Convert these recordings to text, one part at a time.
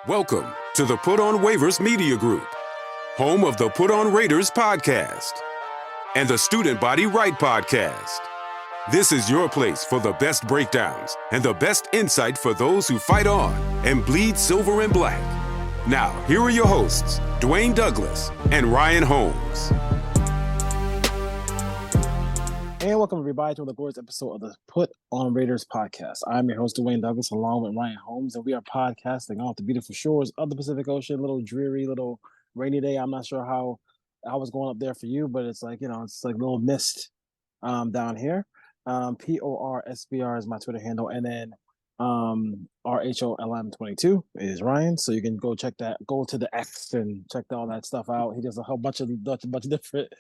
Welcome to the Put On Waivers Media Group, home of the Put On Raiders podcast and the Student Body Right podcast. This is your place for the best breakdowns and the best insight for those who fight on and bleed silver and black. Now, here are your hosts, Dwayne Douglas and Ryan Holmes. And welcome everybody to the glorious episode of the Put On Raiders podcast. I'm your host, Dwayne Douglas, along with Ryan Holmes, and we are podcasting off the beautiful shores of the Pacific Ocean. A little dreary, little rainy day. I'm not sure how I was going up there for you, but it's like, it's like a little mist down here. PORSBR is my Twitter handle, and then RHOLM22 is Ryan. So you can go check that, go to the X and check all that stuff out. He does a whole bunch of different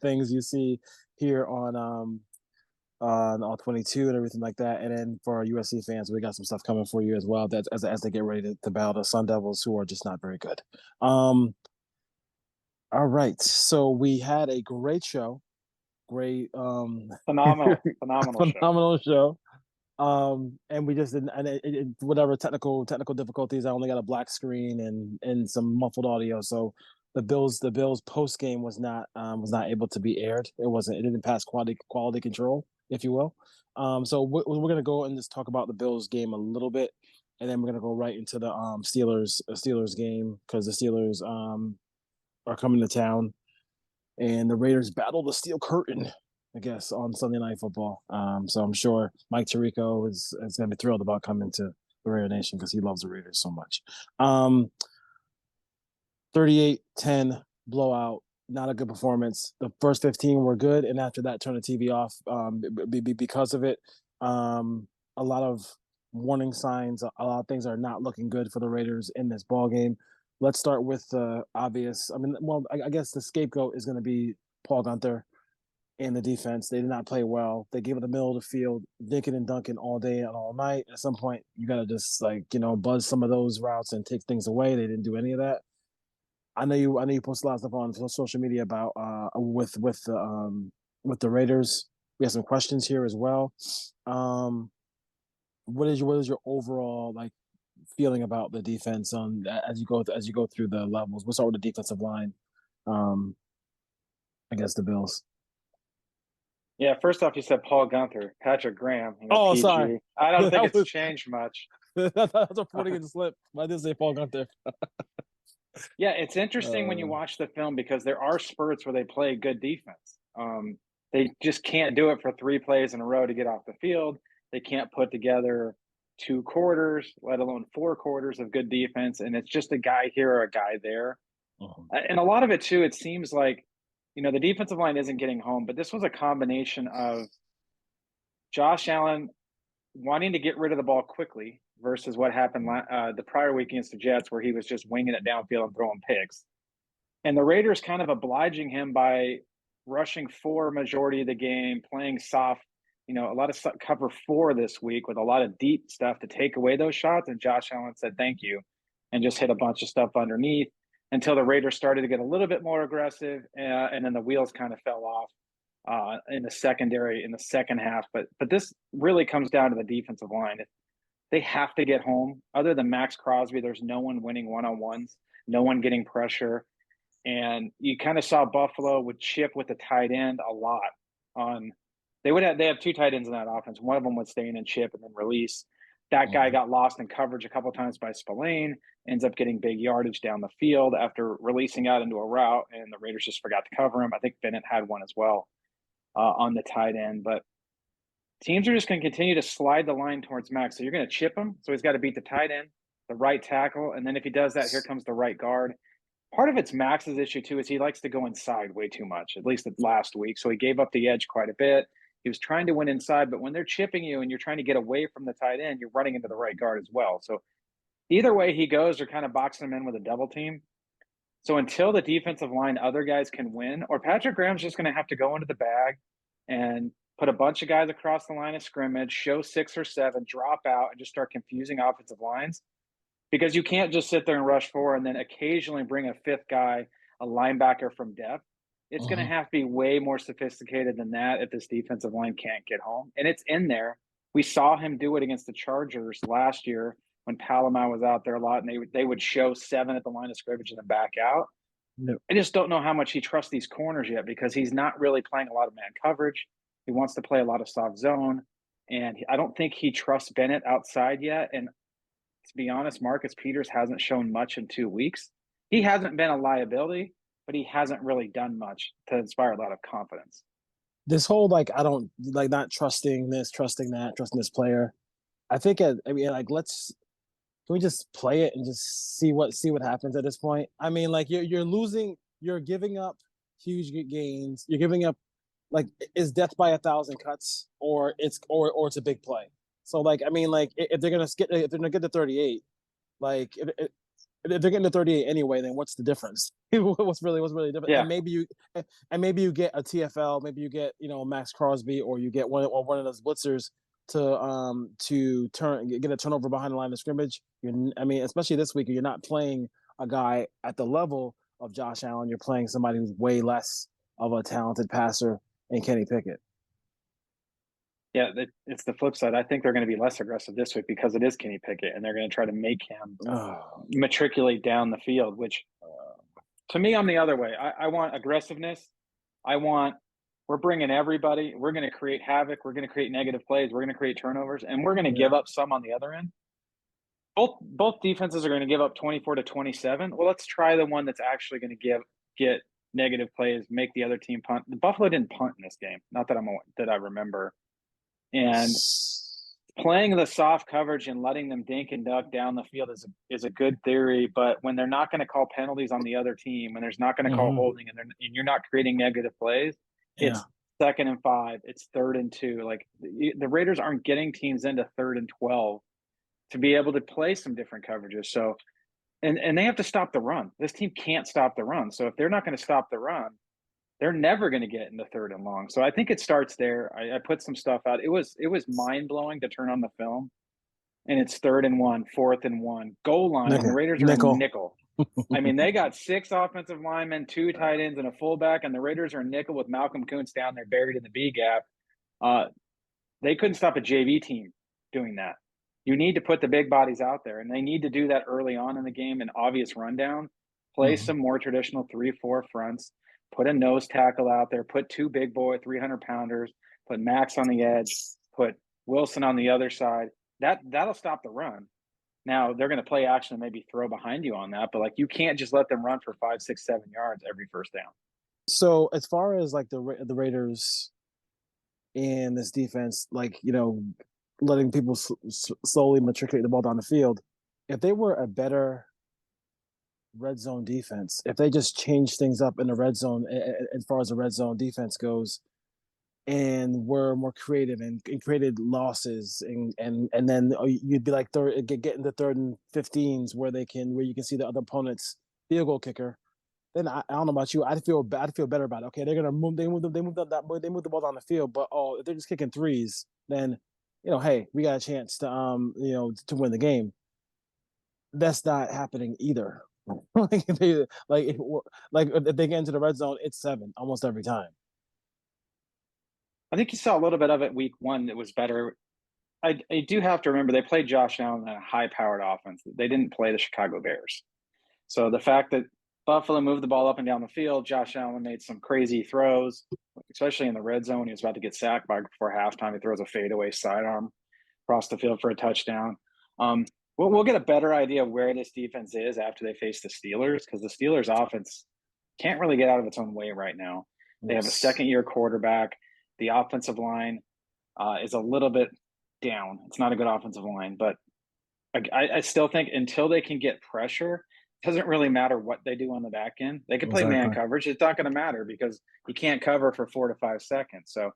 things you see here on all 22 and everything like that. And then for our USC fans, we got some stuff coming for you as well. That as they get ready to battle the Sun Devils, who are just not very good. All right, so we had a great show. Great phenomenal show. And we just didn't, and whatever technical difficulties, I only got a black screen and some muffled audio. So the Bills post game was not able to be aired. It didn't pass quality control, if you will. So we're gonna go and just talk about the Bills game a little bit, and then we're gonna go right into the Steelers game, because the Steelers are coming to town, and the Raiders battle the steel curtain, I guess, on Sunday Night Football. So I'm sure Mike Tirico is going to be thrilled about coming to the Raider Nation because he loves the Raiders so much. 38-10 blowout, not a good performance. The first 15 were good, and after that, turn the TV off because of it. A lot of warning signs. A lot of things are not looking good for the Raiders in this ball game. Let's start with the obvious. I guess the scapegoat is going to be Paul Guenther and the defense. They did not play well. They gave it the middle of the field, dinking and dunking all day and all night. At some point, you got to just buzz some of those routes and take things away. They didn't do any of that. I know you post a lot of stuff on social media about with the Raiders. We have some questions here as well. What is your overall feeling about the defense as you go through the levels? We'll start with the defensive line against the Bills. Yeah, first off, you said Paul Guenther, Patrick Graham. PG. Sorry. I don't think it's changed much. That's a Freudian slip. I didn't say Paul Guenther. Yeah, it's interesting when you watch the film because there are spurts where they play good defense. They just can't do it for 3 plays in a row to get off the field. They can't put together 2 quarters, let alone 4 quarters of good defense. And it's just a guy here or a guy there. And a lot of it, too, it seems like, the defensive line isn't getting home, but this was a combination of Josh Allen wanting to get rid of the ball quickly versus what happened the prior week against the Jets, where he was just winging it downfield and throwing picks. And the Raiders kind of obliging him by rushing 4 majority of the game, playing soft, a lot of cover 4 this week with a lot of deep stuff to take away those shots. And Josh Allen said, thank you, and just hit a bunch of stuff underneath until the Raiders started to get a little bit more aggressive. And then the wheels kind of fell off in the secondary in the second half. But this really comes down to the defensive line. They have to get home. Other than Max Crosby, there's no one winning one-on-ones, no one getting pressure. And you kind of saw Buffalo would chip with the tight end a lot. They have 2 tight ends in that offense. One of them would stay in and chip and then release. That guy got lost in coverage a couple of times by Spillane, ends up getting big yardage down the field after releasing out into a route, and the Raiders just forgot to cover him. I think Bennett had one as well on the tight end. But teams are just going to continue to slide the line towards Max. So you're going to chip him, so he's got to beat the tight end, the right tackle, and then if he does that, here comes the right guard. Part of it's Max's issue, too, is he likes to go inside way too much, at least last week. So he gave up the edge quite a bit. He was trying to win inside, but when they're chipping you and you're trying to get away from the tight end, you're running into the right guard as well. So either way he goes, they're kind of boxing him in with a double team. So until the defensive line, other guys can win, or Patrick Graham's just going to have to go into the bag and put a bunch of guys across the line of scrimmage, show 6 or 7, drop out, and just start confusing offensive lines. Because you can't just sit there and rush 4 and then occasionally bring a 5th guy, a linebacker from depth. It's going to have to be way more sophisticated than that if this defensive line can't get home. And it's in there. We saw him do it against the Chargers last year when Palomar was out there a lot, and they would show 7 at the line of scrimmage and then back out. No. I just don't know how much he trusts these corners yet, because he's not really playing a lot of man coverage. He wants to play a lot of soft zone, and I don't think he trusts Bennett outside yet. And to be honest, Marcus Peters hasn't shown much in 2 weeks. He hasn't been a liability, but he hasn't really done much to inspire a lot of confidence. This whole like I don't like not trusting this, trusting that, trusting this player. I think let's can we just play it and just see what happens at this point? I mean, like you're losing, you're giving up huge gains. You're giving up like is death by 1,000 cuts or it's a big play. So like I mean like if they're gonna get to 38, like if they're getting to 38 anyway, then what's the difference? what's really different? Yeah. And maybe you get a TFL, maybe you get Max Crosby, or you get one of those blitzers to get a turnover behind the line of scrimmage. I mean, especially this week, you're not playing a guy at the level of Josh Allen. You're playing somebody who's way less of a talented passer in Kenny Pickett. Yeah, it's the flip side. I think they're going to be less aggressive this week because it is Kenny Pickett, and they're going to try to make him matriculate down the field, which to me, I'm the other way. I want aggressiveness. We're bringing everybody. We're going to create havoc. We're going to create negative plays. We're going to create turnovers, and we're going to give up some on the other end. Both defenses are going to give up 24 to 27. Well, let's try the one that's actually going to get negative plays, make the other team punt. The Buffalo didn't punt in this game, not that I remember. And playing the soft coverage and letting them dink and duck down the field is a good theory, but when they're not going to call penalties on the other team, when there's not going to call holding, and you're not creating negative plays, it's 2nd and 5, it's 3rd and 2. Like the Raiders aren't getting teams into 3rd and 12 to be able to play some different coverages. So, and they have to stop the run. This team can't stop the run. So if they're not going to stop the run, they're never going to get into 3rd and long. So I think it starts there. I put some stuff out. It was mind blowing to turn on the film, and it's 3rd and 1, 4th and 1, goal line, and the Raiders are in nickel. I mean, they got 6 offensive linemen, 2 tight ends, and a fullback, and the Raiders are in nickel with Malcolm Kuntz down there buried in the B gap. They couldn't stop a JV team doing that. You need to put the big bodies out there, and they need to do that early on in the game, an obvious rundown. Play some more traditional 3-4 fronts. Put a nose tackle out there. Put 2 big boy 300-pounders. Put Max on the edge. Put Wilson on the other side. That'll stop the run. Now they're going to play action and maybe throw behind you on that, but like you can't just let them run for 5, 6, 7 yards every first down. So as far as like the Raiders in this defense, like letting people slowly matriculate the ball down the field, if they were a better red zone defense, if they just change things up in the red zone as far as the red zone defense goes, and were more creative and created losses, and then you'd be like get into 3rd and 15s where you can see the other opponent's field goal kicker. Then I don't know about you, I'd feel better about it. Okay, they're gonna move the ball down the field, but if they're just kicking threes, then hey, we got a chance to to win the game. That's not happening either. If they get into the red zone, it's 7 almost every time. I think you saw a little bit of it week 1 that was better. I do have to remember they played Josh Allen in a high-powered offense. They didn't play the Chicago Bears. So the fact that Buffalo moved the ball up and down the field, Josh Allen made some crazy throws, especially in the red zone. He was about to get sacked before halftime. He throws a fadeaway sidearm across the field for a touchdown. We'll get a better idea of where this defense is after they face the Steelers, because the Steelers offense can't really get out of its own way right now. They have a second-year quarterback. The offensive line is a little bit down. It's not a good offensive line, but I still think until they can get pressure, it doesn't really matter what they do on the back end. They can play man coverage. It's not going to matter because you can't cover for 4 to 5 seconds. So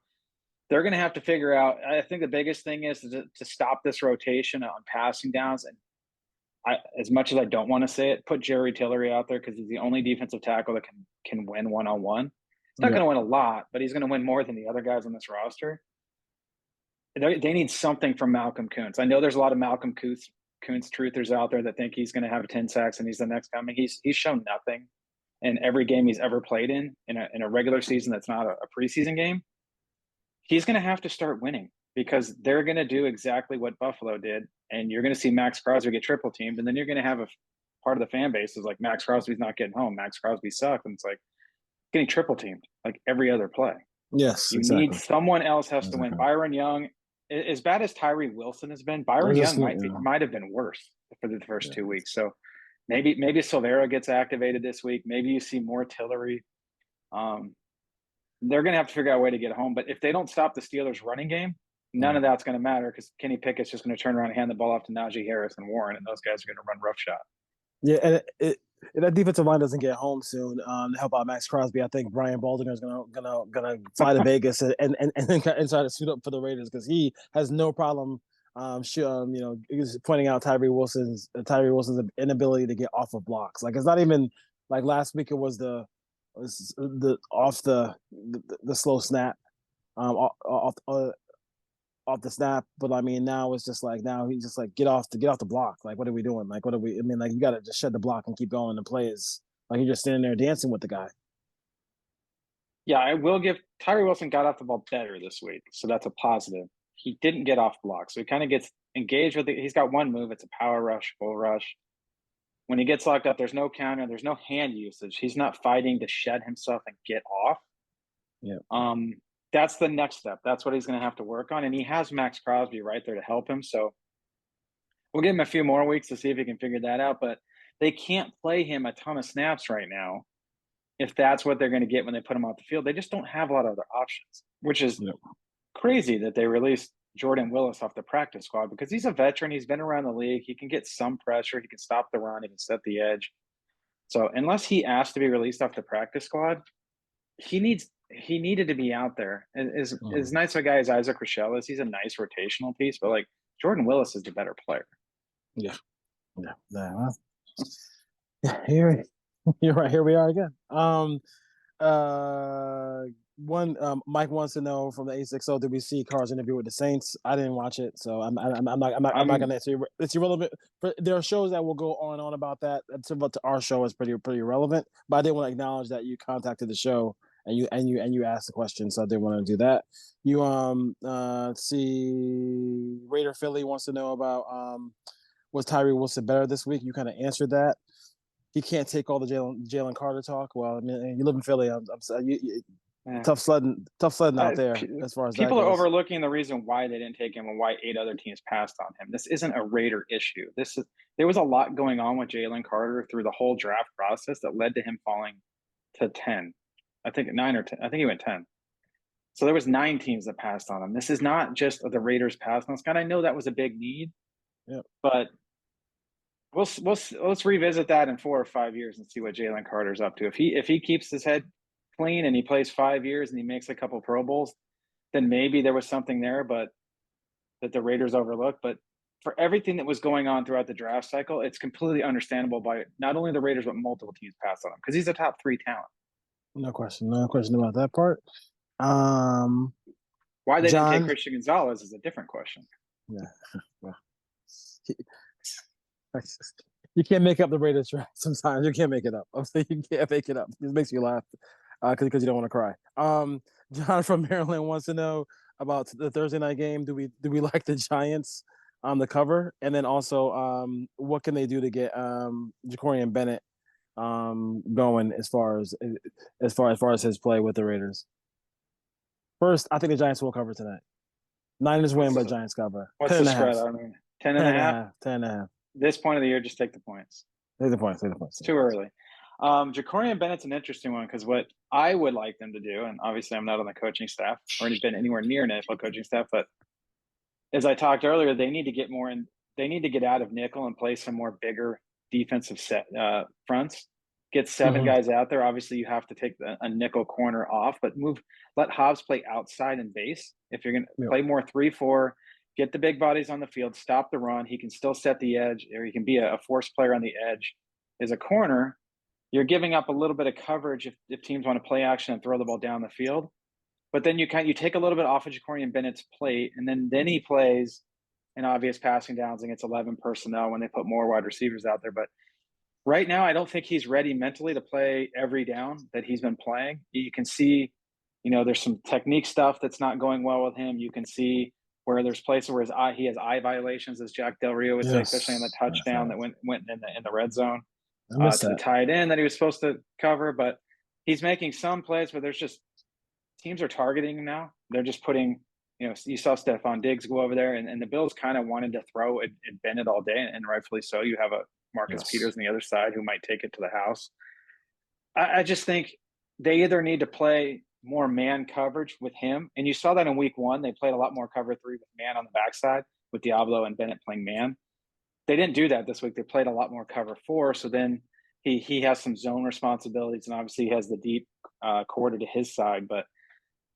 they're going to have to figure out. I think the biggest thing is to stop this rotation on passing downs. And as much as I don't want to say it, put Jerry Tillery out there because he's the only defensive tackle that can win one-on-one. He's not going to win a lot, but he's going to win more than the other guys on this roster. They need something from Malcolm Kuntz. I know there's a lot of Malcolm Kuntz truthers out there that think he's going to have 10 sacks and he's the next coming. He's shown nothing in every game he's ever played in a regular season that's not a preseason game. He's going to have to start winning. because they're going to do exactly what Buffalo did. And you're going to see Max Crosby get triple teamed. And then you're going to have a part of the fan base is like, Max Crosby's not getting home. Max Crosby sucked. And it's like getting triple teamed like every other play. Yes, You exactly. need someone else has to win. Byron Young, as bad as Tyree Wilson has been, Byron Young might have been worse for the first 2 weeks. So maybe Silvera gets activated this week. Maybe you see more Tillery. They're going to have to figure out a way to get home. But if they don't stop the Steelers' running game, none of that's going to matter because Kenny Pickett's just going to turn around and hand the ball off to Najee Harris and Warren, and those guys are going to run roughshod. Yeah, and if that defensive line doesn't get home soon to help out Max Crosby, I think Brian Baldinger is gonna fly to Vegas and try to suit up for the Raiders because he has no problem. Pointing out Tyree Wilson's inability to get off of blocks. Like it's not even like last week. It was the slow snap, off the snap. But I mean, now it's just like he's just like get off the block. Like what are we doing? Like what are we? I mean, like you got to just shed the block and keep going. The play is like you're just standing there dancing with the guy. Yeah, I will give Tyree Wilson got off the ball better this week, so that's a positive. He didn't get off block, so he kind of gets engaged with it. He's got one move. It's a power rush, bull rush. When he gets locked up, there's no counter. There's no hand usage. He's not fighting to shed himself and get off. Yeah. That's the next step. That's what he's going to have to work on. And he has Max Crosby right there to help him. So we'll give him a few more weeks to see if he can figure that out. But they can't play him a ton of snaps right now if that's what they're going to get when they put him off the field. They just don't have a lot of other options, which is crazy that they released Jordan Willis off the practice squad because he's a veteran. He's been around the league. He can get some pressure. He can stop the run. He can set the edge. So unless he asked to be released off the practice squad, he needed to be out there. As nice of a guy as Isaac Rochelle is, he's a nice rotational piece, but like Jordan Willis is the better player. Yeah. You're right. Here we are again. Mike wants to know from the A60, did we see Carr's interview with the Saints? I didn't watch it, so I'm not going to answer you. It's irrelevant. There are shows that will go on and on about that. But our show is pretty irrelevant. But I did want to acknowledge that you contacted the show and you asked the question, so I did want to do that. You see Raider Philly wants to know about was Tyree Wilson better this week? You kind of answered that. He can't take all the Jalen Carter talk. Well, I mean, you live in Philly. I'm sorry. Tough sledding out there as far as people are overlooking the reason why they didn't take him and why 8 other teams passed on him. This isn't a Raider issue. There was a lot going on with Jalen Carter through the whole draft process that led to him falling to 10. I think 9 or 10. I think he went 10. So there was 9 teams that passed on him. This is not just the Raiders passed on this guy. I know that was a big need, but let's revisit that in 4 or 5 years and see what Jalen Carter's up to. If he keeps his head clean and he plays 5 years and he makes a couple Pro Bowls, then maybe there was something there, but that the Raiders overlooked. But for everything that was going on throughout the draft cycle, it's completely understandable by not only the Raiders but multiple teams passed on him because he's a top 3 talent. No question about that part. Why they didn't take Christian Gonzalez is a different question. Yeah. You can't make up the Raiders draft sometimes. You can't make it up. I'm saying you can't make it up. It makes you laugh because you don't want to cry. John from Maryland wants to know about the Thursday night game. Do we like the Giants on the cover? And then also, what can they do to get Jacorian Bennett going as far as his play with the Raiders? First, I think the Giants will cover tonight. Niners win, but Giants cover. What's the spread? I mean, 10.5? 10.5. This point of the year, just take the points. Take the points. It's too early. Jacorian Bennett's an interesting one because what I would like them to do, and obviously I'm not on the coaching staff or been anywhere near an NFL coaching staff, but as I talked earlier, they need to get more in. They need to get out of nickel and play some more bigger defensive fronts. Get 7 guys out there. Obviously, you have to take a nickel corner off, but let Hobbs play outside and base. If you're going to play more 3-4, get the big bodies on the field, stop the run. He can still set the edge, or he can be a force player on the edge. As a corner, you're giving up a little bit of coverage if teams want to play action and throw the ball down the field. But then you take a little bit off of Jacorian Bennett's plate, and then he plays in obvious passing downs against 11 personnel when they put more wide receivers out there. But right now, I don't think he's ready mentally to play every down that he's been playing. You can see, there's some technique stuff that's not going well with him. You can see where there's places where he has eye violations, as Jack Del Rio would say, especially on the touchdown that went in the red zone to the tight end that he was supposed to cover. But he's making some plays where there's just teams are targeting him now. They're just putting, you saw Stephon Diggs go over there, and the Bills kind of wanted to throw at Bennett all day, and rightfully so. You have a Marcus Peters on the other side who might take it to the house. I just think they either need to play more man coverage with him, and you saw that in week 1. They played a lot more cover 3 with man on the backside with Diablo and Bennett playing man. They didn't do that this week. They played a lot more cover 4, so then he has some zone responsibilities, and obviously he has the deep quarter to his side. But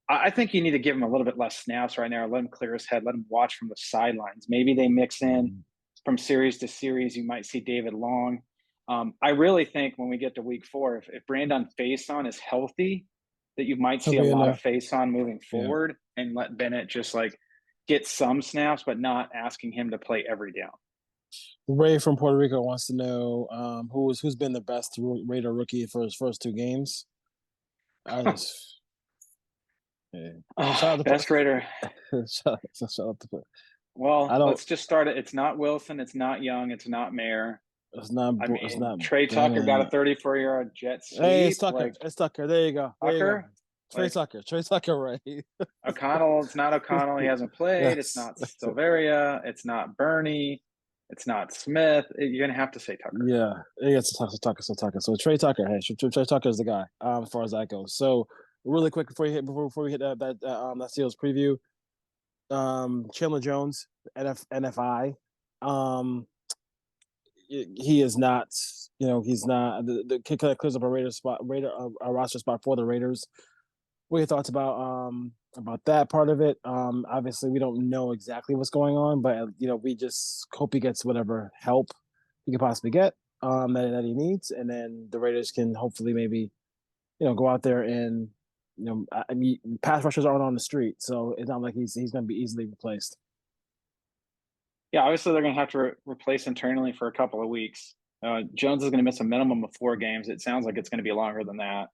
I think you need to give him a little bit less snaps right now. Let him clear his head. Let him watch from the sidelines. Maybe they mix in from series to series. You might see David Long. I really think when we get to week 4, if Brandon Faison is healthy, that you might see a lot of Faison moving forward and let Bennett just get some snaps, but not asking him to play every down. Ray from Puerto Rico wants to know who's been the best Raider rookie for his first 2 games. Best Raider. Shout out to Well, let's just start it. It's not Wilson. It's not Young. It's not Mayer. It's not. Trey Tucker got a 34-yard jet sweep. Hey, it's Tucker. It's Tucker. There you go. Tucker. Trey Tucker, right? O'Connell. It's not O'Connell. He hasn't played. It's not Silveria. It's not Bernie. It's not Smith. You're gonna have to say Tucker. Yeah, it's Tucker. So Trey Tucker. Hey, Trey Tucker is the guy. As far as that goes. So really quick before we hit that Steelers preview. Chandler Jones, NFI. He is not. He's not the kick that clears up a roster spot for the Raiders. What are your thoughts about that part of it? Obviously, we don't know exactly what's going on, but we just hope he gets whatever help he can possibly get that he needs, and then the Raiders can hopefully maybe go out there and pass rushers aren't on the street, so it's not like he's going to be easily replaced. Yeah, obviously they're going to have to replace internally for a couple of weeks. Jones is going to miss a minimum of 4 games. It sounds like it's going to be longer than that.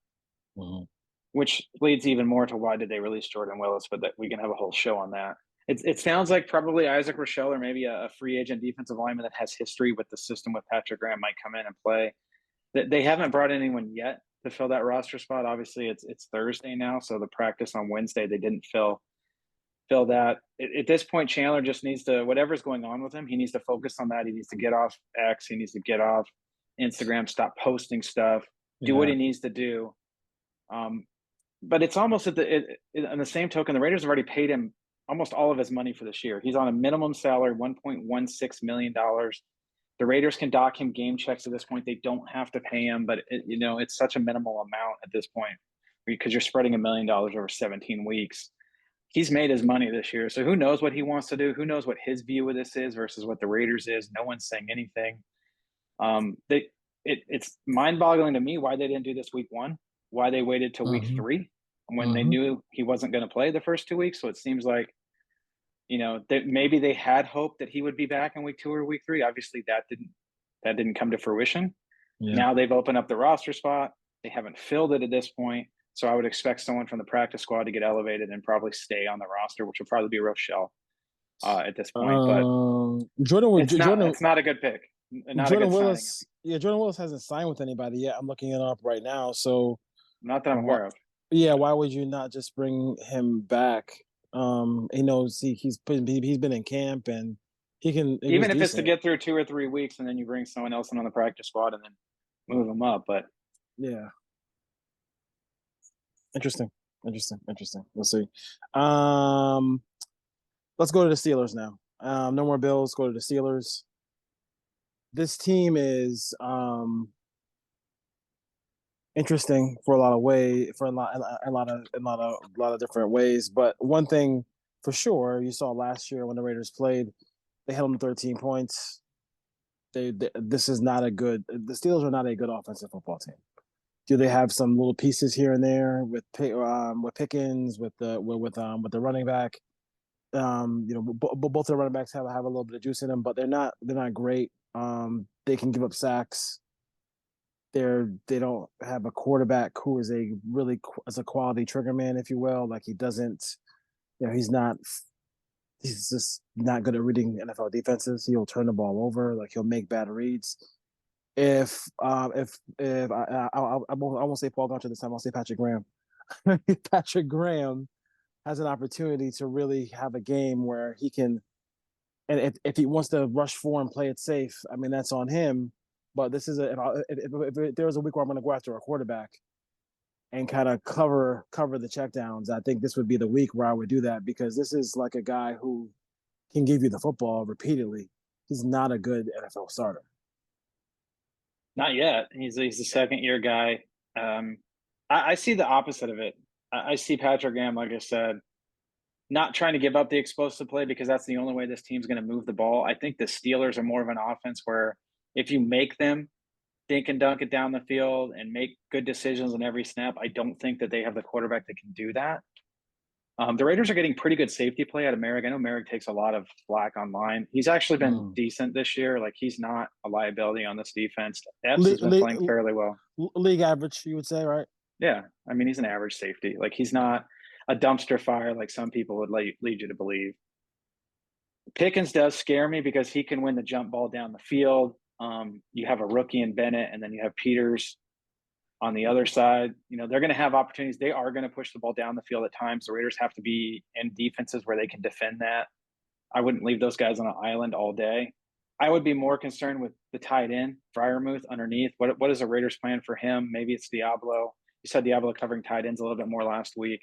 Mm-hmm. Which leads even more to why did they release Jordan Willis, but that we can have a whole show on that. It sounds like probably Isaac Rochelle or maybe a free agent defensive lineman that has history with the system with Patrick Graham might come in and play. They haven't brought anyone yet to fill that roster spot. Obviously, it's Thursday now, so the practice on Wednesday they didn't fill that. At this point, Chandler just needs to, whatever's going on with him, he needs to focus on that. He needs to get off X. He needs to get off Instagram, stop posting stuff, do what he needs to do. But it's almost on the same token, the Raiders have already paid him almost all of his money for this year. He's on a minimum salary, $1.16 million. The Raiders can dock him game checks at this point. They don't have to pay him, but it's such a minimal amount at this point because you're spreading $1 million over 17 weeks. He's made his money this year. So who knows what he wants to do? Who knows what his view of this is versus what the Raiders is? No one's saying anything. It's mind-boggling to me why they didn't do this week 1, why they waited till week 3 when they knew he wasn't going to play the first 2 weeks. So it seems like, that maybe they had hoped that he would be back in week 2 or week 3. Obviously that didn't come to fruition. Yeah. Now they've opened up the roster spot. They haven't filled it at this point. So I would expect someone from the practice squad to get elevated and probably stay on the roster, which will probably be Rochelle at this point. But it's not a good pick. Not Jordan Willis. Yeah, Jordan Willis hasn't signed with anybody yet. I'm looking it up right now. So not that I'm aware of. Yeah, why would you not just bring him back? He knows he's been in camp and he can even if it's to get through 2 or 3 weeks and then you bring someone else in on the practice squad and then move them up. But yeah, interesting. We'll see. Let's go to the Steelers now. No more Bills. Go to the Steelers. This team is interesting for a lot of different ways. But one thing for sure, you saw last year when the Raiders played, they held them 13 points. This is not a good. The Steelers are not a good offensive football team. Do they have some little pieces here and there with Pickens, with the running back? Both the running backs have a little bit of juice in them, but they're not great. They can give up sacks. They don't have a quarterback who is a quality trigger man, if you will. Like he doesn't, he's not he's just not good at reading NFL defenses. He'll turn the ball over, like he'll make bad reads. If I won't say Paul Gunter this time, I'll say Patrick Graham. Patrick Graham has an opportunity to really have a game where he can, and if he wants to rush for and play it safe, I mean that's on him. But this is if there was a week where I'm going to go after a quarterback and kind of cover the checkdowns, I think this would be the week where I would do that, because this is like a guy who can give you the football repeatedly. He's not a good NFL starter. Not yet. He's a second year guy. I see the opposite of it. I see Patrick Graham, like I said, not trying to give up the explosive play, because that's the only way this team's going to move the ball. I think the Steelers are more of an offense where if you make them dink and dunk it down the field and make good decisions on every snap, I don't think that they have the quarterback that can do that. The Raiders are getting pretty good safety play out of Merrick. I know Merrick takes a lot of flack online. He's actually been decent this year. Like, he's not a liability on this defense. Epps has been playing fairly well. League average, you would say, right? Yeah. I mean, he's an average safety. Like, he's not a dumpster fire like some people would lead you to believe. Pickens does scare me because he can win the jump ball down the field. You have a rookie in Bennett, and then you have Peters on the other side. You know, they're going to have opportunities. They are going to push the ball down the field at times. The Raiders have to be in defenses where they can defend that. I wouldn't leave those guys on an island all day. I would be more concerned with the tight end, Freiermuth, underneath. What is the Raiders' plan for him? Maybe it's Diablo. You said Diablo covering tight ends a little bit more last week.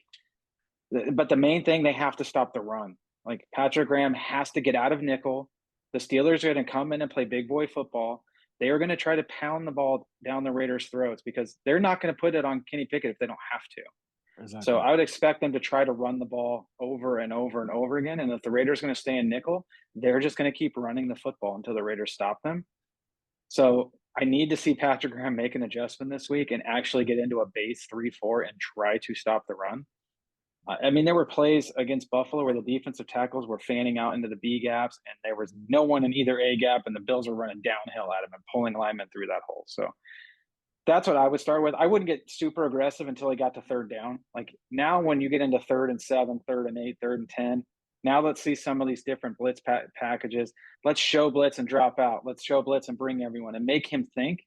But the main thing, they have to stop the run. Like, Patrick Graham has to get out of nickel. The Steelers are going to come in and play big boy football. They are going to try to pound the ball down the Raiders' throats, because they're not going to put it on Kenny Pickett if they don't have to. Exactly. So I would expect them to try to run the ball over and over and over again. And if the Raiders are going to stay in nickel, they're just going to keep running the football until the Raiders stop them. So I need to see Patrick Graham make an adjustment this week and actually get into a base 3-4 and try to stop the run. I mean, there were plays against Buffalo where the defensive tackles were fanning out into the B gaps, and there was no one in either A gap, and the Bills were running downhill at him and pulling linemen through that hole. So that's what I would start with. I wouldn't get super aggressive until I got to third down. Like, now when you get into 3rd and 7, 3rd and 8, 3rd and 10, now let's see some of these different blitz packages. Let's show blitz and drop out. Let's show blitz and bring everyone and make him think,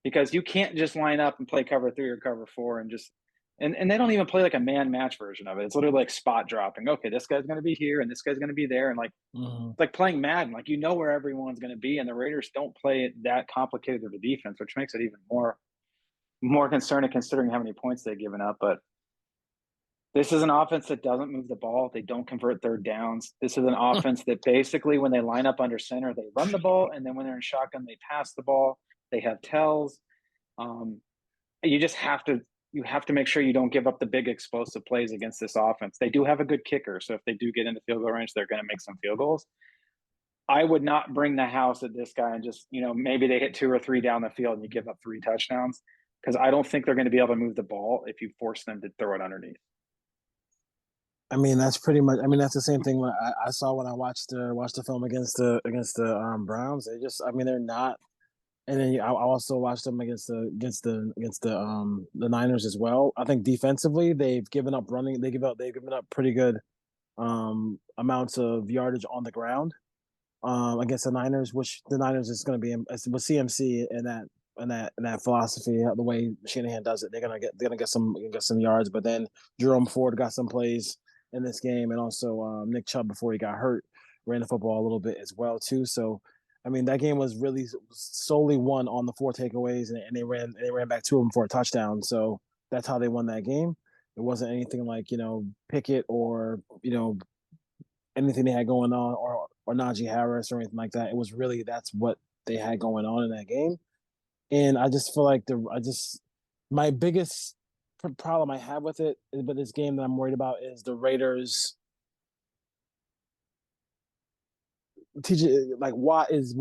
because you can't just line up and play cover 3 or cover 4 and just – and they don't even play like a man match version of it. It's literally like spot dropping. Okay, this guy's going to be here and this guy's going to be there. And like, it's like playing Madden. Like, you know where everyone's going to be, and the Raiders don't play it that complicated of a defense, which makes it even more concerning considering how many points they've given up. But this is an offense that doesn't move the ball. They don't convert third downs. This is an offense that basically, when they line up under center, they run the ball. And then when they're in shotgun, they pass the ball. They have tells. You just have to make sure you don't give up the big explosive plays against this offense. They do have a good kicker, so if they do get into field goal range, they're going to make some field goals. I would not bring the house at this guy and just, maybe they hit 2 or 3 down the field and you give up 3 touchdowns, because I don't think they're going to be able to move the ball if you force them to throw it underneath. I mean, that's pretty much. I mean, that's the same thing I saw when I watched the film against the Browns. They just, I mean, they're not. And then I also watched them against the Niners as well. I think defensively they've given up running. They've given up pretty good amounts of yardage on the ground against the Niners, which the Niners is going to be with CMC and that philosophy, the way Shanahan does it. They're gonna get some yards. But then Jerome Ford got some plays in this game, and also Nick Chubb, before he got hurt, ran the football a little bit as well too. So, I mean, that game was really solely won on the 4 takeaways, and they ran back 2 of them for a touchdown. So that's how they won that game. It wasn't anything like, Pickett or, anything they had going on, or Najee Harris or anything like that. It was really, that's what they had going on in that game. And I just feel like my biggest problem I have with it, but this game that I'm worried about, is the Raiders. TJ, like, Watt is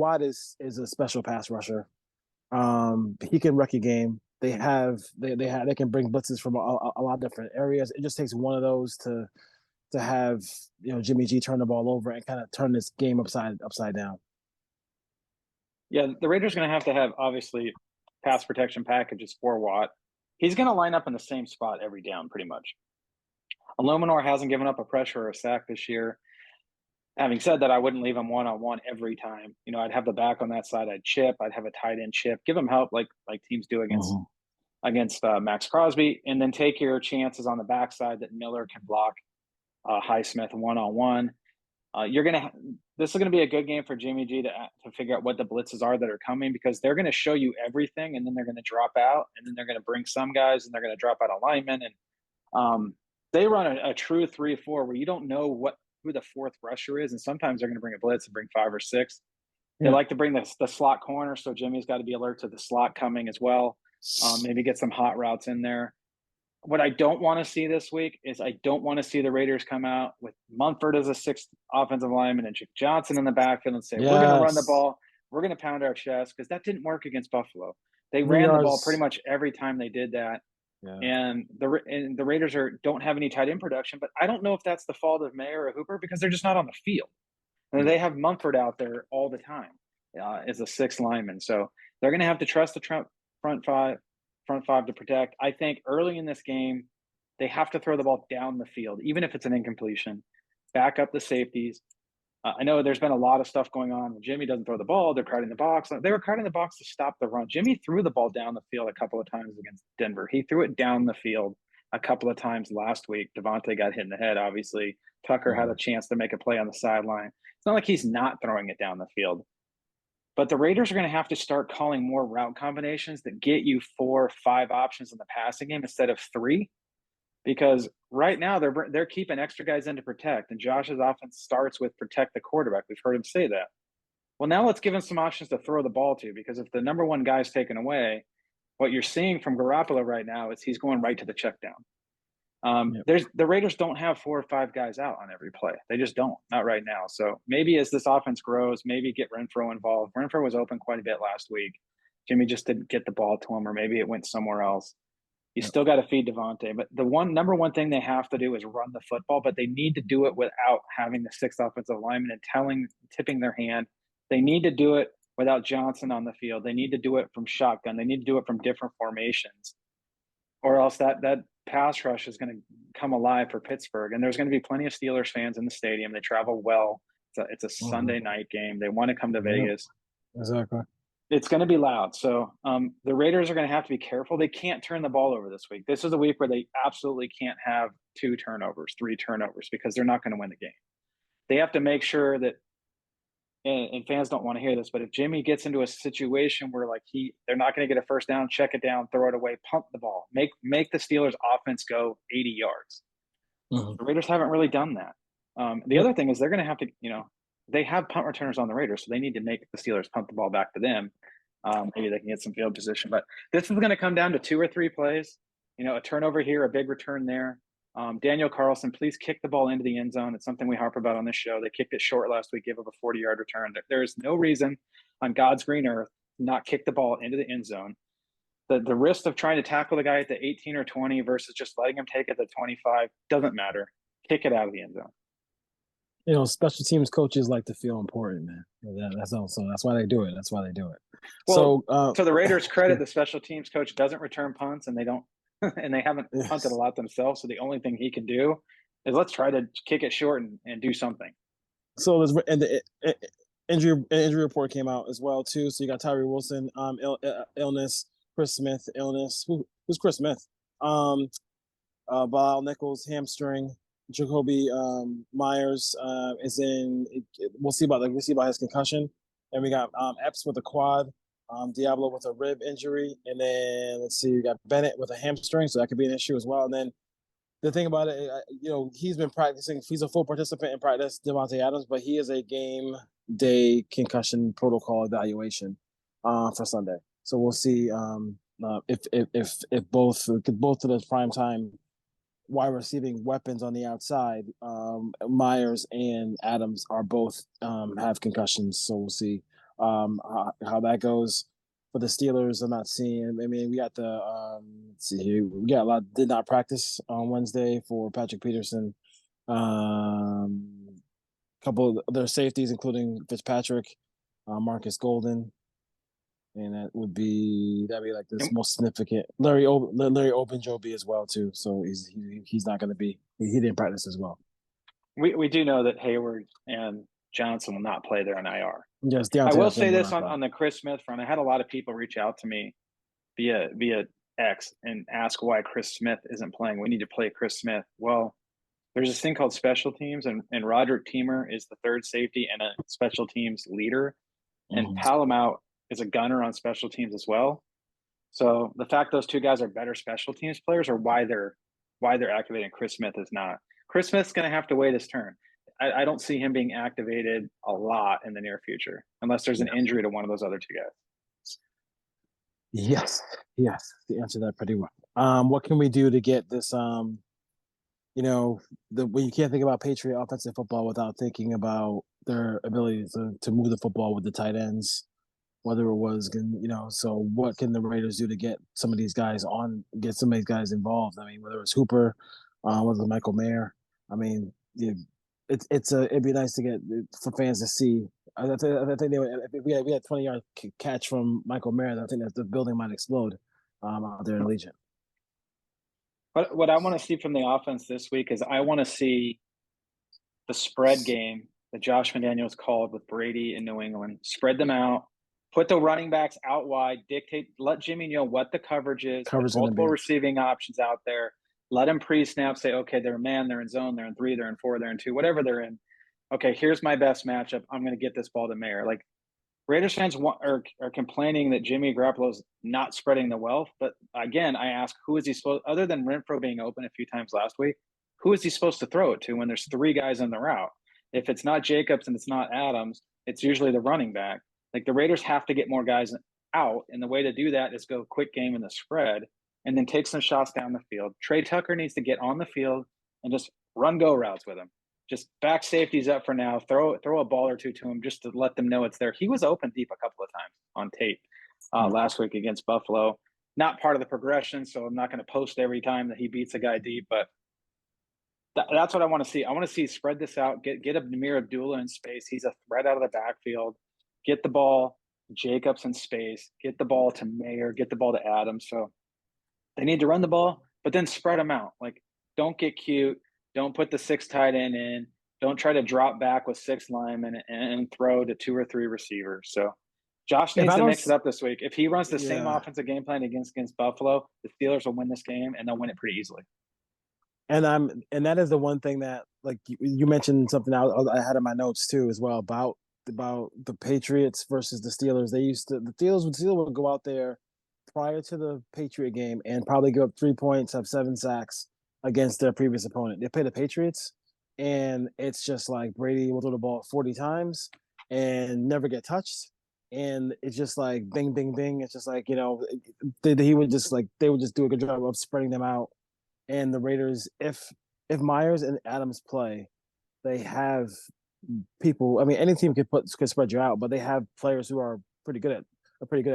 a special pass rusher. He can wreck a game. They can bring blitzes from a lot of different areas. It just takes one of those to have Jimmy G turn the ball over and kind of turn this game upside down. Yeah, the Raiders are going to have obviously pass protection packages for Watt. He's going to line up in the same spot every down pretty much. Illuminor hasn't given up a pressure or a sack this year. Having said that, I wouldn't leave him one-on-one every time. I'd have the back on that side. I'd chip. I'd have a tight end chip. Give him help like teams do against Max Crosby, and then take your chances on the backside that Miller can block Highsmith one-on-one. This is gonna be a good game for Jimmy G to figure out what the blitzes are that are coming, because they're gonna show you everything, and then they're gonna drop out, and then they're gonna bring some guys, and they're gonna drop out a lineman, and they run a true 3-4 where you don't know who the fourth rusher is, and sometimes they're gonna bring a blitz and bring 5 or 6. They like to bring the slot corner, so Jimmy's got to be alert to the slot coming as well. Maybe get some hot routes in there. What I don't want to see this week is I don't want to see the Raiders come out with Munford as a 6th offensive lineman and Chick Johnson in the backfield and say, we're going to run the ball, we're going to pound our chest, because that didn't work against Buffalo. They ran the ball pretty much every time they did that. Yeah. And the Raiders don't have any tight end production, but I don't know if that's the fault of Mayer or Hooper, because they're just not on the field. And they have Munford out there all the time as a 6th lineman. So they're going to have to trust the front five to protect. I think early in this game, they have to throw the ball down the field, even if it's an incompletion. Back up the safeties. I know there's been a lot of stuff going on. When Jimmy doesn't throw the ball, they're crowding the box. They were crowding the box to stop the run. Jimmy threw the ball down the field a couple of times against Denver. He threw it down the field a couple of times last week. Devontae got hit in the head, obviously. Tucker had a chance to make a play on the sideline. It's not like he's not throwing it down the field. But the Raiders are going to have to start calling more route combinations that get you 4 or 5 options in the passing game instead of 3. Because right now they're keeping extra guys in to protect, and Josh's offense starts with protect the quarterback. We've heard him say that. Well, now let's give him some options to throw the ball to, because if the number one guy is taken away, what you're seeing from Garoppolo right now is he's going right to the check down. The Raiders don't have 4 or 5 guys out on every play. They just don't, not right now. So maybe as this offense grows, maybe get Renfrow involved. Renfrow was open quite a bit last week. Jimmy just didn't get the ball to him, or maybe it went somewhere else. You still got to feed Devontae. But the number one thing they have to do is run the football, but they need to do it without having the 6th offensive lineman and tipping their hand. They need to do it without Johnson on the field. They need to do it from shotgun. They need to do it from different formations, or else that pass rush is going to come alive for Pittsburgh. And there's going to be plenty of Steelers fans in the stadium. They travel well. It's a Sunday night game. They want to come to Vegas. Exactly. It's going to be loud. So the Raiders are going to have to be careful. They can't turn the ball over this week. This is a week where they absolutely can't have 2 turnovers, 3 turnovers, because they're not going to win the game. They have to make sure that, and fans don't want to hear this, but if Jimmy gets into a situation where they're not going to get a first down, check it down, throw it away, pump the ball, make the Steelers offense go 80 yards. The Raiders haven't really done that. The other thing is they're going to have to, they have punt returners on the Raiders, so they need to make the Steelers punt the ball back to them. Maybe they can get some field position, but this is going to come down to 2 or 3 plays, a turnover here, a big return there. Daniel Carlson, please kick the ball into the end zone. It's something we harp about on this show. They kicked it short last week, gave up a 40-yard return. There is no reason on God's green earth to not kick the ball into the end zone. The risk of trying to tackle the guy at the 18 or 20 versus just letting him take it at the 25 doesn't matter. Kick it out of the end zone. Special teams coaches like to feel important, man. That's why they do it. Well, so to the Raiders' credit, the special teams coach doesn't return punts, and they don't. And they haven't punted a lot themselves, so the only thing he can do is let's try to kick it short and do something. So the injury report came out as well too. So you got Tyree Wilson illness, Chris Smith illness. Who's Chris Smith? Bilal Nichols hamstring. Jacoby Myers is in. We'll see about his concussion, and we got Epps with a quad. Diablo with a rib injury, and then let's see, we got Bennett with a hamstring, so that could be an issue as well. And then the thing about it, he's been practicing. He's a full participant in practice, Devontae Adams, but he is a game day concussion protocol evaluation for Sunday. So we'll see if both of those primetime wide receiving weapons on the outside, Myers and Adams are both have concussions. So we'll see how that goes for the Steelers. I'm not seeing. I mean, we got let's see here. We got a lot did not practice on Wednesday for Patrick Peterson. Couple of their safeties, including Fitzpatrick, Marcus Golden, and that'd be like this most significant. Larry Obenjobi as well too. So he's not going to be. He didn't practice as well. We do know that Hayward and Johnson will not play there on IR. Yes, I Deontay will definitely say will this not play. on the Chris Smith front. I had a lot of people reach out to me via X and ask why Chris Smith isn't playing. We need to play Chris Smith. Well, there's this thing called special teams, and Roderick Teamer is the third safety and a special teams leader, and Palomount is a gunner on special teams as well. So the fact those two guys are better special teams players, or why they're activating Chris Smith is not. Chris Smith's going to have to wait his turn. I don't see him being activated a lot in the near future, unless there's an injury to one of those other two guys. Yes, you answered that pretty well. What can we do to get this? When you can't think about Patriot offensive football without thinking about their ability to move the football with the tight ends, whether it was, so what can the Raiders do to get some of these guys involved? I mean, whether it's Hooper, whether it's Michael Mayer. I mean, it'd be nice to get for fans to see. I think if we had 20-yard catch from Michael Mayer, I think that the building might explode out there in Allegiant. But what I want to see from the offense this week is I want to see the spread game that Josh McDaniels called with Brady in New England. Spread them out, put the running backs out wide, let Jimmy know what the coverage is, multiple receiving options out there. Let him pre-snap, say, okay, they're man, they're in zone, they're in 3, they're in 4, they're in 2, whatever they're in. Okay, here's my best matchup. I'm going to get this ball to Mayer. Like, Raiders fans are complaining that Jimmy Garoppolo's not spreading the wealth. But again, I ask, who is he supposed, other than Renfro being open a few times last week, who is he supposed to throw it to when there's 3 guys in the route? If it's not Jacobs and it's not Adams, it's usually the running back. Like, the Raiders have to get more guys out. And the way to do that is go quick game in the spread and then take some shots down the field. Trey Tucker needs to get on the field and just run go routes with him. Just back safeties up for now. Throw a ball or two to him just to let them know it's there. He was open deep a couple of times on tape last week against Buffalo. Not part of the progression, so I'm not going to post every time that he beats a guy deep, but that's what I want to see. I want to see spread this out, get a Amir Abdullah in space. He's a threat out of the backfield. Get the ball, Jacobs in space. Get the ball to Mayer. Get the ball to Adams. So they need to run the ball, but then spread them out. Like, don't get cute. Don't put the 6 tight end in. Don't try to drop back with 6 linemen and throw to 2 or 3 receivers. So Josh needs to mix it up this week. If he runs the same offensive game plan against Buffalo, the Steelers will win this game, and they'll win it pretty easily. And that is the one thing that, like, you mentioned something I had in my notes too as well about the Patriots versus the Steelers. The Steelers would go out there prior to the Patriot game and probably give up 3 points, have 7 sacks against their previous opponent. They play the Patriots, and it's just like Brady will throw the ball 40 times and never get touched. And it's just like bing, bing, bing. It's just like, they would just do a good job of spreading them out. And the Raiders, if Myers and Adams play, they have people. I mean, any team could spread you out, but they have players who are pretty good at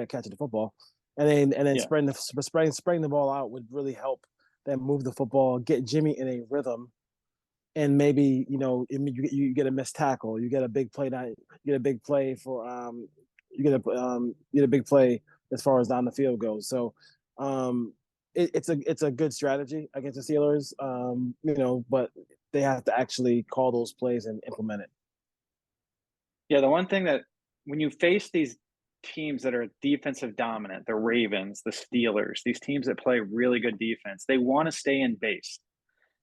catching the football, and then spreading the ball out would really help them move the football, get Jimmy in a rhythm, and maybe you get a missed tackle, you get a big play you get a big play as far as down the field goes. So it's a good strategy against the Steelers, but they have to actually call those plays and implement it. Yeah, the one thing that when you face these teams that are defensive dominant, the Ravens, the Steelers, these teams that play really good defense, they want to stay in base.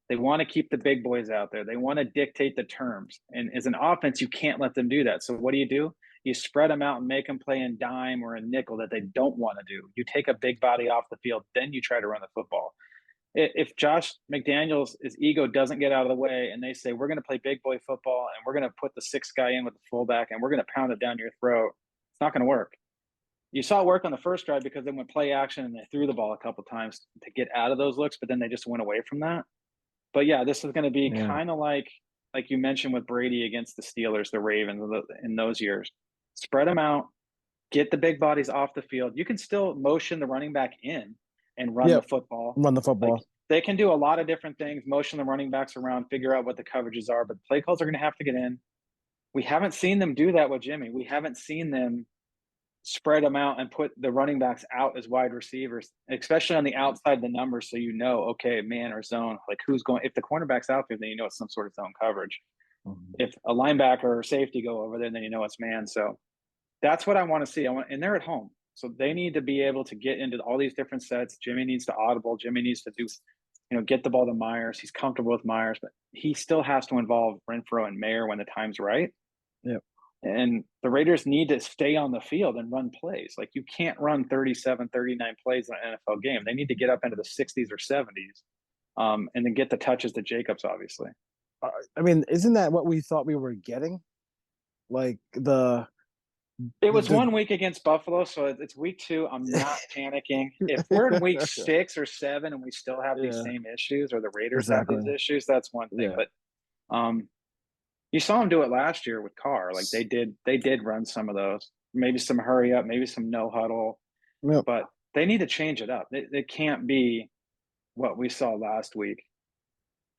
They want to keep the big boys out there. They want to dictate the terms. And as an offense, you can't let them do that. So what do? You spread them out and make them play in dime or in nickel that they don't want to do. You take a big body off the field, then you try to run the football. If Josh McDaniels' ego doesn't get out of the way and they say, we're going to play big boy football and we're going to put the 6th guy in with the fullback and we're going to pound it down your throat, it's not going to work. You saw it work on the first drive because they went play action and they threw the ball a couple of times to get out of those looks, but then they just went away from that. But yeah, this is going to be kind of like you mentioned with Brady against the Steelers, the Ravens in those years. Spread them out, get the big bodies off the field. You can still motion the running back in and run the football. Run the football. Like, they can do a lot of different things, motion the running backs around, figure out what the coverages are, but the play calls are going to have to get in. We haven't seen them do that with Jimmy. We haven't seen them spread them out and put the running backs out as wide receivers, especially on the outside of the numbers, so you know, okay, man or zone, like who's going. If the cornerback's out there, then you know it's some sort of zone coverage. If a linebacker or safety go over there, then you know it's man. So that's what I want to see. And they're at home, so they need to be able to get into all these different sets. Jimmy needs to audible. Jimmy needs to do, get the ball to Myers. He's comfortable with Myers, but he still has to involve Renfro and Mayer when the time's right. Yep. And the Raiders need to stay on the field and run plays. Like, you can't run 37, 39 plays in an NFL game. They need to get up into the 60s or 70s, and then get the touches to Jacobs, obviously. I mean, isn't that what we thought we were getting? Like It was 1 week against Buffalo, so it's week 2. I'm not panicking. If we're in week 6 or 7 and we still have these same issues, or the Raiders have these issues, that's one thing. But you saw them do it last year with Carr. Like, they did run some of those. Maybe some hurry up, maybe some no huddle. Yep. But they need to change it up. It can't be what we saw last week.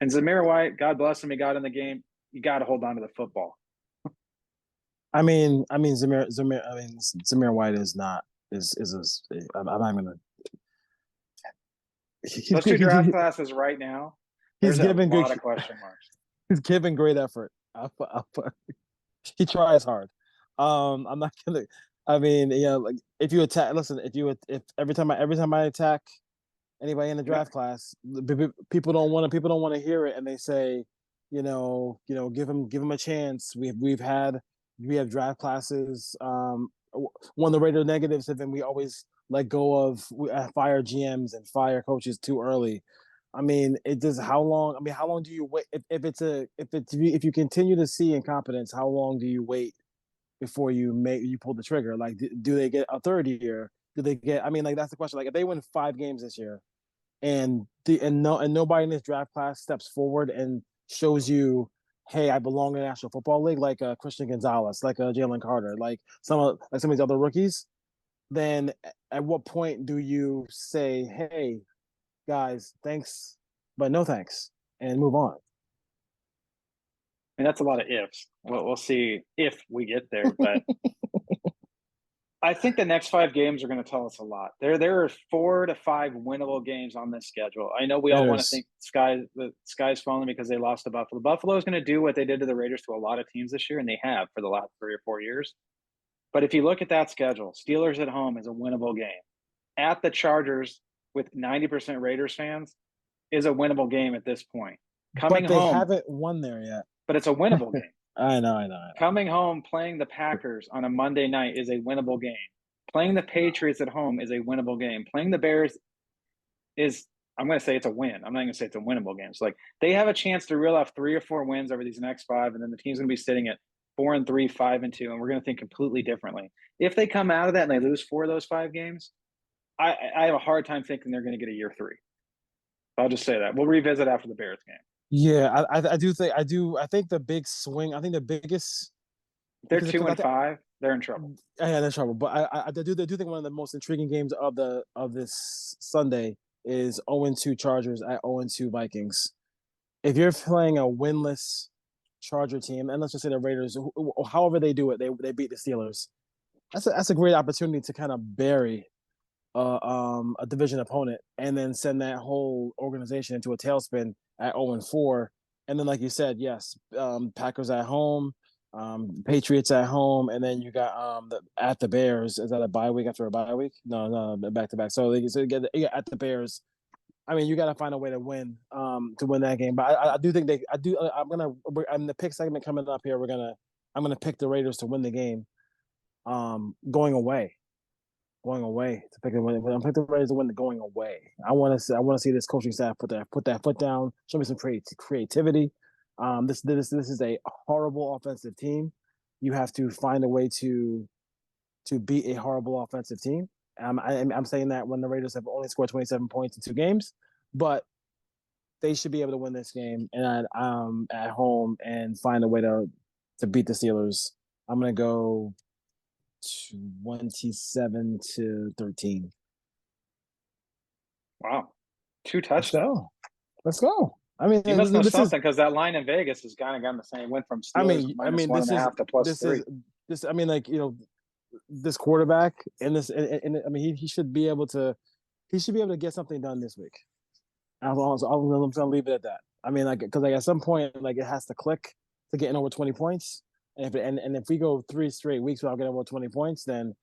And Zamir White, God bless him, he got in the game. You got to hold on to the football. I mean, Zamir White is not is I'm not gonna. Let's do draft classes right now. There's a lot of question marks. He's giving great effort. He tries hard. I'm not gonna. I mean, like, if you attack, listen. If every time I attack anybody in the draft class, people don't want to hear it, and they say, give him a chance. We have draft classes. One of the Raider negatives have been we always let go of fire GMs and fire coaches too early. I mean, it does. How long? I mean, how long do you wait? If you continue to see incompetence, how long do you wait before you pull the trigger? Like, do they get a third year? Do they get? I mean, like, that's the question. Like, if they win 5 games this year, and nobody in this draft class steps forward and shows you, hey, I belong in the National Football League, like Christian Gonzalez, like Jalen Carter, like some of these other rookies, then at what point do you say, hey, guys, thanks, but no thanks, and move on? I mean, that's a lot of ifs. We'll see if we get there, but I think the next 5 games are going to tell us a lot. There are 4 to 5 winnable games on this schedule. I know we all want to think the sky's falling because they lost to Buffalo. Buffalo is going to do what they did to the Raiders to a lot of teams this year, and they have for the last 3 or 4 years. But if you look at that schedule, Steelers at home is a winnable game. At the Chargers, with 90% Raiders fans, is a winnable game at this point. But they haven't won there yet. But it's a winnable game. I know. Coming home, playing the Packers on a Monday night is a winnable game. Playing the Patriots at home is a winnable game. Playing the Bears is, I'm going to say it's a win. I'm not going to say it's a winnable game. So, like, they have a chance to reel off 3 or 4 wins over these next 5, and then the team's going to be sitting at 4-3, 5-2, and we're going to think completely differently. If they come out of that and they lose 4 of those 5 games, I have a hard time thinking they're going to get a year 3. I'll just say that. We'll revisit after the Bears game. Yeah, I think the big swing. I think the biggest. They're 2-5. They're in trouble. Yeah, they're in trouble. But I do think one of the most intriguing games of this Sunday is 0-2 Chargers at 0-2 Vikings. If you're playing a winless Charger team, and let's just say the Raiders, however they do it, they beat the Steelers. That's a great opportunity to kind of bury a division opponent and then send that whole organization into a tailspin at 0-4. And then, like you said, yes, Packers at home, Patriots at home, and then you got at the Bears. Is that a bye week after a bye week? No, back to back. So you get at the Bears. I mean, you got to find a way to win that game. But I do think I'm the pick segment coming up here. I'm gonna pick the Raiders to win the game. Going away to pick the win. I'm picking the Raiders to win the going away. I want to see this coaching staff put that foot down. Show me some creativity. This is a horrible offensive team. You have to find a way to beat a horrible offensive team. I'm saying that when the Raiders have only scored 27 points in 2 games, but they should be able to win this game and at home and find a way to beat the Steelers. I'm gonna go 27-13. Wow, 2 touchdowns. Let's go. I mean, you must know something because that line in Vegas has kind of gotten the same. Went from Steelers -1.5 to +3. this quarterback and this, and I mean, he should be able to get something done this week. I'm gonna leave it at that. I mean, like, because like at some point, like it has to click to getting over 20 points. And if we go 3 straight weeks without getting over 20 points, then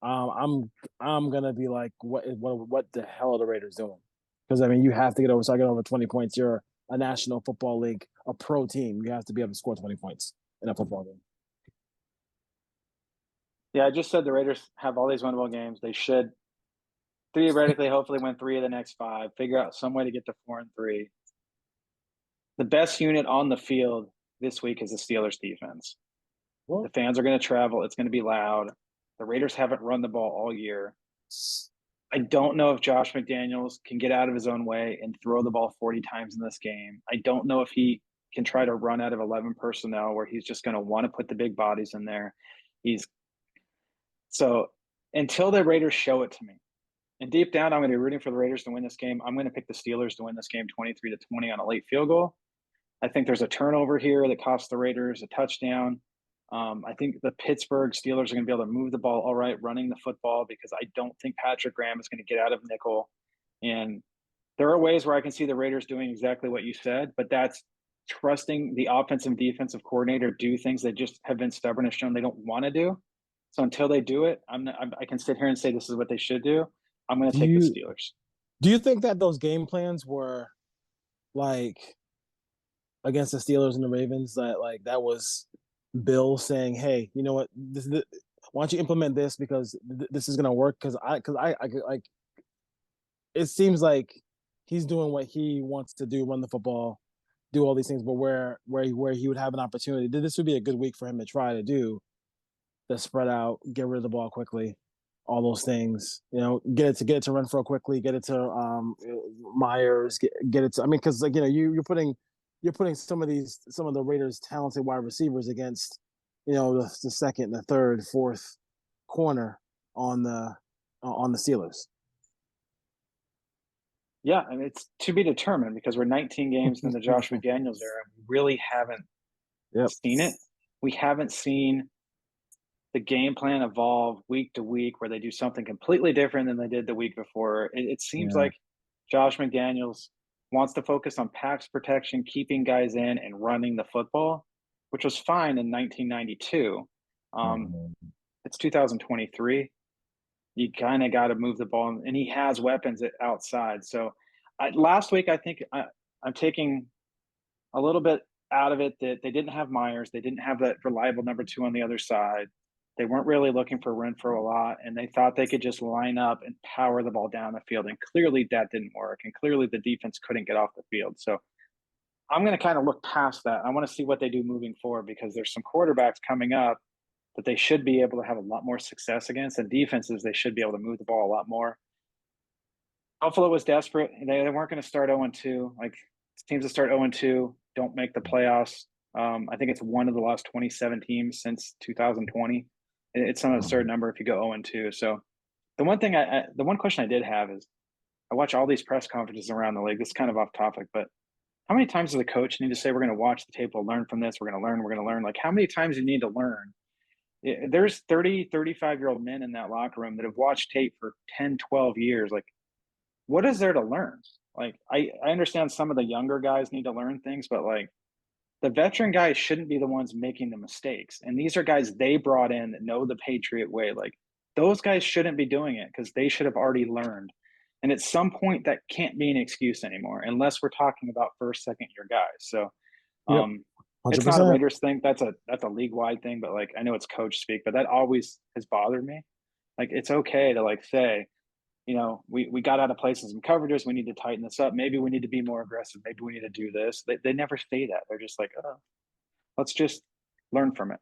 I'm gonna be like, what the hell are the Raiders doing? Because I mean, you have to get over 20 points. You're a National Football League, a pro team. You have to be able to score 20 points in a football game. Yeah, I just said the Raiders have all these winnable games. They should theoretically, hopefully, win 3 of the next 5. Figure out some way to get to 4-3. The best unit on the field this week is the Steelers defense. Well, the fans are going to travel. It's going to be loud. The Raiders haven't run the ball all year. I don't know if Josh McDaniels can get out of his own way and throw the ball 40 times in this game. I don't know if he can try to run out of 11 personnel where he's just going to want to put the big bodies in there. So until the Raiders show it to me, and deep down, I'm going to be rooting for the Raiders to win this game. I'm going to pick the Steelers to win this game 23-20 on a late field goal. I think there's a turnover here that costs the Raiders a touchdown. I think the Pittsburgh Steelers are going to be able to move the ball all right, running the football, because I don't think Patrick Graham is going to get out of nickel. And there are ways where I can see the Raiders doing exactly what you said, but that's trusting the offensive and defensive coordinator do things they just have been stubborn and shown they don't want to do. So until they do it, I can sit here and say this is what they should do. I'm going to take the Steelers. Do you think that those game plans were like against the Steelers and the Ravens, that was Bill saying, "Hey, you know what? Why don't you implement this because this is going to work?" Because I like. It seems like he's doing what he wants to do, run the football, do all these things, but where he would have an opportunity, this would be a good week for him to try to do the spread out, get rid of the ball quickly, all those things. You know, get it to Renfro quickly, get it to Myers, get it to. I mean, because like you're putting some of the Raiders' talented wide receivers against the second, the third, fourth corner on the Steelers. Yeah, and it's to be determined because we're 19 games in the Josh McDaniels era. We really haven't seen it. We haven't seen the game plan evolve week to week where they do something completely different than they did the week before. It seems like Josh McDaniels wants to focus on pass protection, keeping guys in, and running the football, which was fine in 1992. It's 2023. You kind of got to move the ball, and he has weapons outside. So last week, I think I'm taking a little bit out of it that they didn't have Myers. They didn't have that reliable number 2 on the other side. They weren't really looking for Renfro a lot, and they thought they could just line up and power the ball down the field. And clearly that didn't work, and clearly the defense couldn't get off the field. So I'm going to kind of look past that. I want to see what they do moving forward because there's some quarterbacks coming up that they should be able to have a lot more success against, and defenses they should be able to move the ball a lot more. Buffalo was desperate. They weren't going to start 0-2. Like teams that start 0-2 don't make the playoffs. I think it's one of the last 27 teams since 2020. It's an absurd number if you go 0-2. So the one question I did have is I watch all these press conferences around the league. This is kind of off topic, but how many times does the coach need to say, we're going to watch the tape, we'll learn from this, we're going to learn? Like how many times do you need to learn? There's 30, 35-year-old men in that locker room that have watched tape for 10, 12 years. Like, what is there to learn? Like, I understand some of the younger guys need to learn things, but like the veteran guys shouldn't be the ones making the mistakes. And these are guys they brought in that know the Patriot way. Like those guys shouldn't be doing it because they should have already learned. And at some point that can't be an excuse anymore, unless we're talking about first, second year guys. So, it's not a Raiders thing. That's a league-wide thing, but like I know it's coach speak, but that always has bothered me. Like it's okay to like say, we got out of place in some coverages. We need to tighten this up. Maybe we need to be more aggressive. Maybe we need to do this. They never say that. They're just like, oh, let's just learn from it.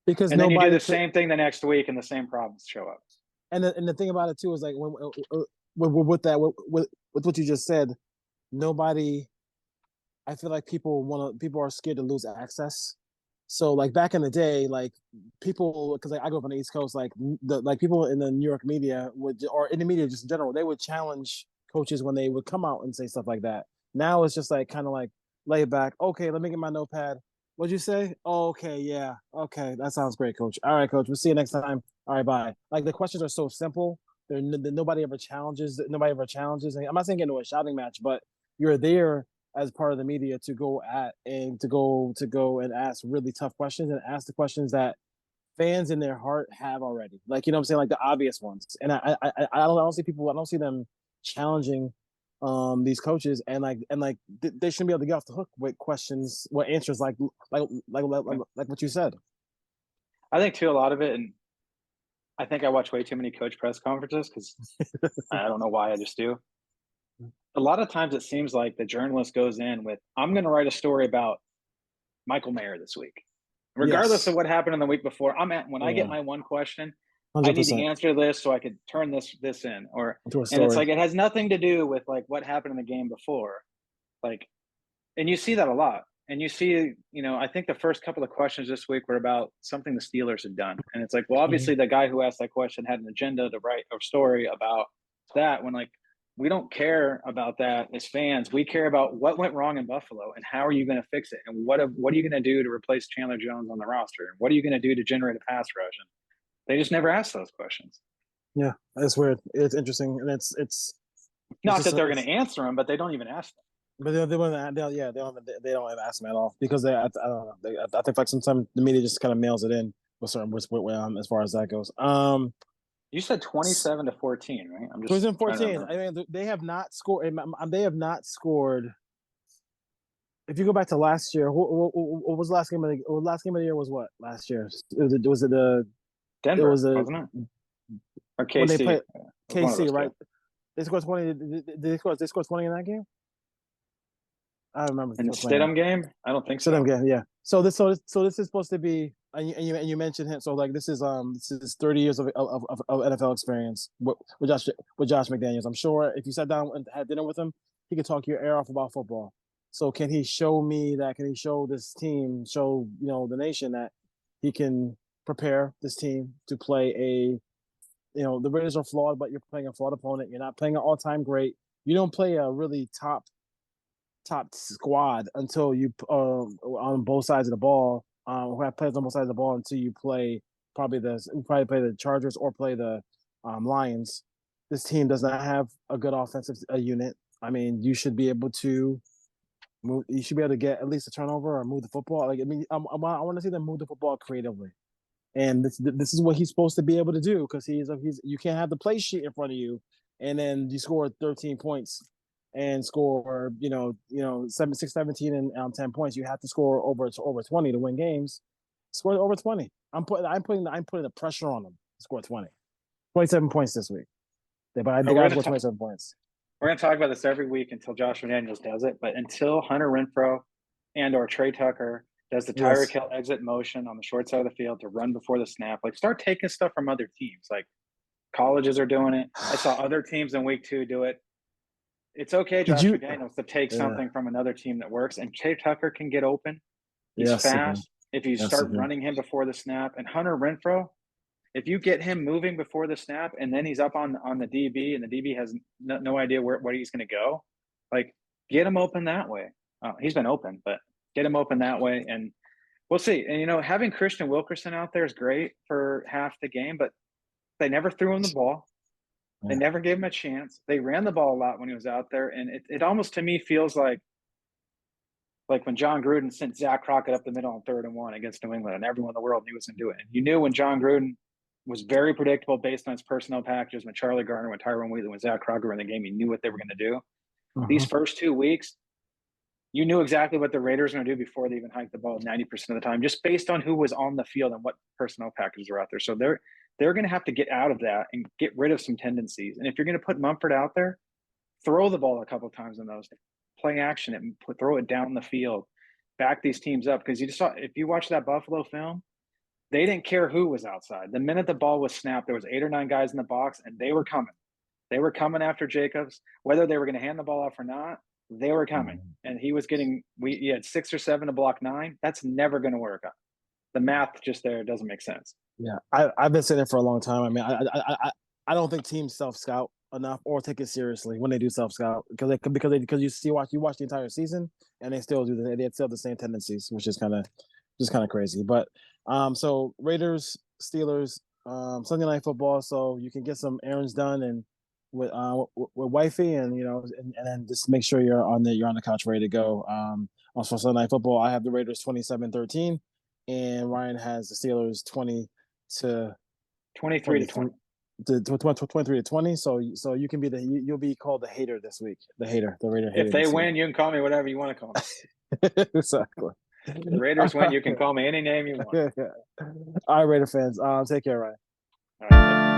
Because and then you do the same thing the next week, and the same problems show up. And the thing about it too is like with what you just said, nobody. I feel like people are scared to lose access. So like back in the day, like people, because like I grew up on the East Coast, like people in the New York media or in the media just in general, they would challenge coaches when they would come out and say stuff like that. Now it's just like kind of like lay it back. Okay, let me get my notepad. What'd you say? Oh, okay, yeah. Okay, that sounds great, coach. All right, coach. We'll see you next time. All right, bye. Like the questions are so simple. Nobody ever challenges. Nobody ever challenges. And I'm not saying get into a shouting match, but you're there as part of the media to go at and to go and ask really tough questions and ask the questions that fans in their heart have already. Like you know what I'm saying, like the obvious ones. And I don't see people. I don't see them challenging these coaches and they shouldn't be able to get off the hook with questions, with answers like what you said. I think too a lot of it, and I think I watch way too many coach press conferences because I don't know why, I just do. A lot of times it seems like the journalist goes in with, I'm going to write a story about Michael Mayer this week, regardless Yes. of what happened in the week before. When I get my one question, I need to 100% answer this so I could turn this in, into a and it's story. like it has nothing to do with like what happened in the game before, like, and you see that a lot. And you see, I think the first couple of questions this week were about something the Steelers had done, and it's like, well, obviously the guy who asked that question had an agenda to write a story about that. When like we don't care about that as fans, we care about what went wrong in Buffalo and how are you going to fix it, and what are you going to do to replace Chandler Jones on the roster, and what are you going to do to generate a pass rush? And they just never ask those questions. Yeah, it's weird. It's interesting, and it's Not just that they're going to answer them, but they don't even ask them. but they don't ask them at all because I don't know. I think like sometimes the media just kind of mails it in with certain as far as that goes. You said 27-14, right? I'm just trying to 2014. remember. I mean, they have not scored. They have not scored. If you go back to last year, what was the last game of the last game of the year? Was what last year? Was it the it Denver, was a wasn't it? Or when they KC? played One of KC, those right? two. They scored 20. Did they score 20 in that game? I don't remember In the playing that. Stidham game? I don't think So them so. game, yeah. So this is supposed to be, and you mentioned him. So like this is 30 years of NFL experience with Josh McDaniels. I'm sure if you sat down and had dinner with him, he could talk your ear off about football. So can he show me that? Can he show this team, show the nation that he can prepare this team to play the Raiders are flawed, but you're playing a flawed opponent. You're not playing an all-time great. You don't play a really top squad until you on both sides of the ball. Who have players on both sides of the ball until you play probably play the Chargers or play the Lions. This team does not have a good offensive unit. I mean, you should be able to move. You should be able to get at least a turnover or move the football. Like I mean, I want to see them move the football creatively, and this is what he's supposed to be able to do because he's you can't have the play sheet in front of you, and then you score 13 points and score 17 and 10 points. You have to score over 20 to win games. Score over 20. I'm putting the pressure on them to score 20. 27 points this week. They got to score 27 points. We're going to talk about this every week until Josh McDaniels does it. But until Hunter Renfrow and or Trey Tucker does the Tyreek Hill exit motion on the short side of the field to run before the snap, like start taking stuff from other teams. Like colleges are doing it. I saw other teams in week 2 do it. It's okay, Josh McDaniels, to take something from another team that works. And Trey Tucker can get open. He's fast. If you start running him before the snap. And Hunter Renfrow, if you get him moving before the snap and then he's up on the DB and the DB has no idea where he's going to go, like get him open that way. He's been open, but get him open that way. And we'll see. And, having Christian Wilkerson out there is great for half the game, but they never threw him the ball. They never gave him a chance. They ran the ball a lot when he was out there. And it almost to me feels like when John Gruden sent Zach Crockett up the middle on 3rd and 1 against New England, and everyone in the world knew he was going to do it. And you knew when John Gruden was very predictable based on his personnel packages, when Charlie Garner, when Tyrone Wheatley, when Zach Crockett were in the game, he knew what they were going to do. These first 2 weeks, you knew exactly what the Raiders were going to do before they even hiked the ball 90% of the time, just based on who was on the field and what personnel packages were out there. So they're going to have to get out of that and get rid of some tendencies. And if you're going to put Mumford out there, throw the ball a couple of times in those, play action and throw it down the field, back these teams up. Because you just saw, if you watch that Buffalo film, they didn't care who was outside. The minute the ball was snapped, there was 8 or 9 guys in the box, and they were coming. They were coming after Jacobs, whether they were going to hand the ball off or not. They were coming, and he was getting. He had 6 or 7 to block 9. That's never going to work. The math just there doesn't make sense. Yeah, I've been saying it for a long time. I mean, I don't think teams self scout enough or take it seriously when they do self scout because you watch the entire season and they still do they still have the same tendencies, which is kind of just kind of crazy. But so Raiders, Steelers, Sunday Night Football, so you can get some errands done and with wifey, and and then just make sure you're on the couch ready to go. Also Sunday Night Football, I have the Raiders 27-13, and Ryan has the Steelers 20 to 23 to 20. 23-20. So you can be you'll be called the hater this week. The Raider hater. If they win, you can call me whatever you want to call me. Exactly. The Raiders win, you can call me any name you want. All right, Raider fans. Take care, Ryan. All right.